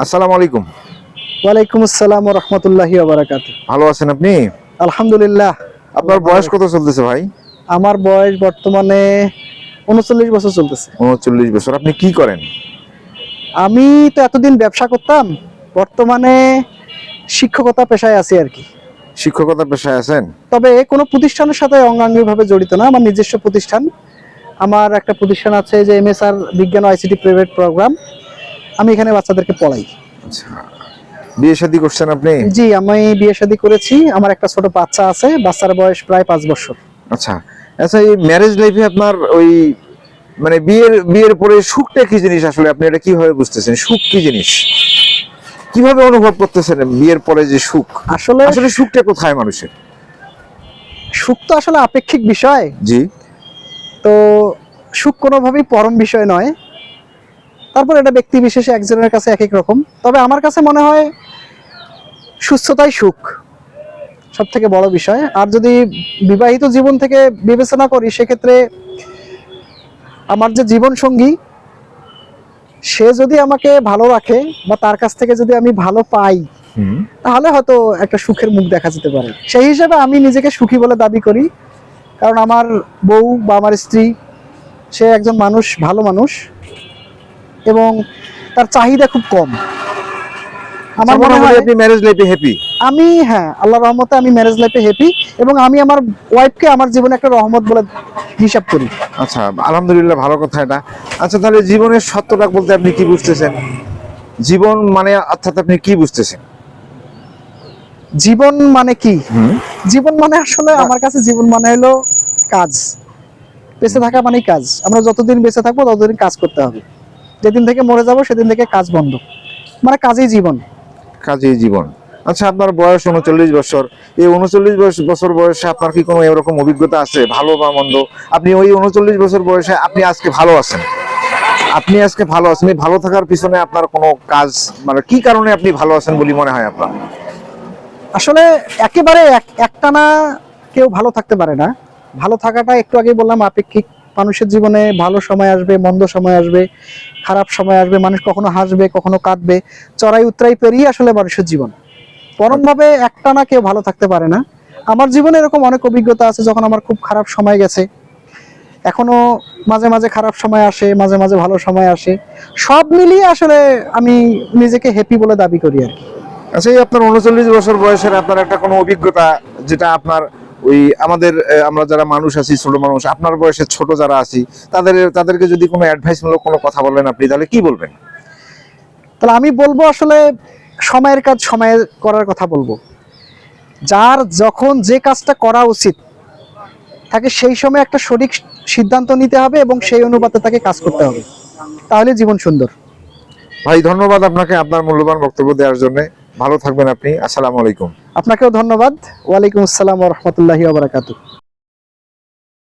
আসসালামু আলাইকুম। ওয়ালাইকুম আসসালাম ওয়া রাহমাতুল্লাহি ওয়া বারাকাতুহু। ভালো আছেন আপনি? আলহামদুলিল্লাহ। আপনার বয়স কত চলতেছে ভাই? আমার বয়স বর্তমানে ৩৯ বছর চলতেছে। ৩৯ বছর। আপনি কি করেন? আমি তো এতদিন ব্যবসা করতাম, বর্তমানে শিক্ষকতা পেশায় আছি আর কি। শিক্ষকতা পেশায় আছেন? তবে কোনো প্রতিষ্ঠানের সাথে অঙ্গাঙ্গিভাবে জড়িত না, আমার নিজস্ব প্রতিষ্ঠান। আমার একটা প্রতিষ্ঠান আছে যে এমএসআর বিজ্ঞান ও আইসিটি প্রাইভেট প্রোগ্রাম। আমি এখানে বাচ্চাদেরকে পড়াই। আচ্ছা। বিয়ে শাদী করছেন আপনি? জি, আমি বিয়ে শাদী করেছি। আমার একটা ছোট বাচ্চা আছে, বাচ্চার বয়স প্রায় ৫ বছর। আচ্ছা। আচ্ছা, এই ম্যারেজ লাইফে আপনার ওই মানে বিয়ের পরে সুখটা কি জিনিস আসলে আপনি এটা কিভাবে বুঝতেছেন? সুখ কি জিনিস? কিভাবে অনুভব করতেছেন বিয়ের পরে যে সুখ? আসলে আসলে সুখটা কোথায় মানুষের? সুখ তো আসলে আপেক্ষিক বিষয়। জি। তো সুখ কোনোভাবেই পরম বিষয় নয়। তারপর এটা ব্যক্তি বিশেষে একজনের কাছে এক এক রকম। তবে আমার কাছে মনে হয় সুস্থতাই সুখ সব থেকে বড় বিষয়। আর যদি বিবাহিত জীবন থেকে বিবেচনা করি, সেক্ষেত্রে আমার যে জীবন সঙ্গী, সে যদি আমাকে ভালো রাখে বা তার কাছ থেকে যদি আমি ভালো পাই, হুম। তাহলে হয়তো একটা সুখের মুখ দেখা যেতে পারে। সেই হিসেবে আমি নিজেকে সুখী বলে দাবি করি, কারণ আমার বউ বা আমার স্ত্রী, সে একজন মানুষ, ভালো মানুষ, এবং তার চাহিদা খুব কম। আমার মনে হয় আপনি ম্যারেজ লাইফে হ্যাপি। আমি, হ্যাঁ, আল্লাহর রহমতে আমি ম্যারেজ লাইফে হ্যাপি, এবং আমি আমার ওয়াইফকে আমার জীবনে একটা রহমত বলে হিসাব করি। আচ্ছা, আলহামদুলিল্লাহ, ভালো কথা এটা। আচ্ছা, তাহলে জীবনের সত্যটা বলতে আপনি কি বুঝতেছেন? জীবন মানে অর্থাৎ আপনি কি বুঝতেছেন? জীবন মানে কি? হুম। জীবন মানে আসলে আমার কাছে জীবন মানে হলো কাজ। বেঁচে থাকা মানেই কাজ। আমরা যতদিন বেঁচে থাকবো ততদিন কাজ করতে হবে। যেদিন থেকে মরে যাব সেদিন থেকে কাজ বন্ধ। মানে কাজই জীবন। কাজেই জীবন। আচ্ছা, আপনার বয়স ৩৯ বছর। এই ৩৯ বছর বয়সে আপনার কি কোনো এরকম অভিজ্ঞতা আছে ভালো বা মন্দ? আপনি ওই ৩৯ বছর বয়সে আপনি আজকে ভালো আছেন। আপনি আজকে ভালো আছেন। এই ভালো থাকার পিছনে আপনার কোনো কাজ মানে কি কারণে আপনি ভালো আছেন বলে মনে হয় আপনার? আসলে একেবারে একটানা কেউ ভালো থাকতে পারে না। ভালো থাকাটা একটু আগে বললাম আপেক্ষিক। মানুষের জীবনে ভালো সময় আসবে, মন্দ সময় আসবে, খারাপ সময় আসবে। মানুষ কখনো হাসবে, কখনো কাঁদবে। চড়াই উতরাই পেরিয়ে আসলে মানুষের জীবন। পরমভাবে একটানা কেউ ভালো থাকতে পারে না। আমার জীবনে এরকম অনেক অভিজ্ঞতা আছে, যখন আমার খুব খারাপ সময় গেছে। এখনো মাঝে মাঝে খারাপ সময় আসে, মাঝে মাঝে ভালো সময় আসে। সব মিলিয়ে আসলে আমি নিজেকে হ্যাপি বলে দাবি করি আর কি। আচ্ছা, এই আপনার ৩৯ বছর বয়সের আপনার একটা কোনো অভিজ্ঞতা যেটা আপনার ওই আমাদের আমরা যারা মানুষ আছি, ছোট মানুষ, আপনার বয়সের ছোট যারা আছি, তাদেরকে যদি কোনো অ্যাডভাইসমূলক কোনো কথা বলেন আপনি, তাহলে কি বলবেন? তাহলে আমি বলবো আসলে সময়ের কাজ সময়ে করার কথা বলবো। যার যখন যে কাজটা করা উচিত তাকে সেই সময় একটা সঠিক সিদ্ধান্ত নিতে হবে এবং সেই অনুপাতে তাকে কাজ করতে হবে, তাহলে জীবন সুন্দর। ভাই, ধন্যবাদ আপনাকে আপনার মূল্যবান বক্তব্য দেওয়ার জন্য। ভালো থাকবেন আপনি। আসসালামু আলাইকুম। আপনাকেও ধন্যবাদ। ওয়ালাইকুম আসসালাম ওয়া রাহমাতুল্লাহি ওয়া বারাকাতুহু।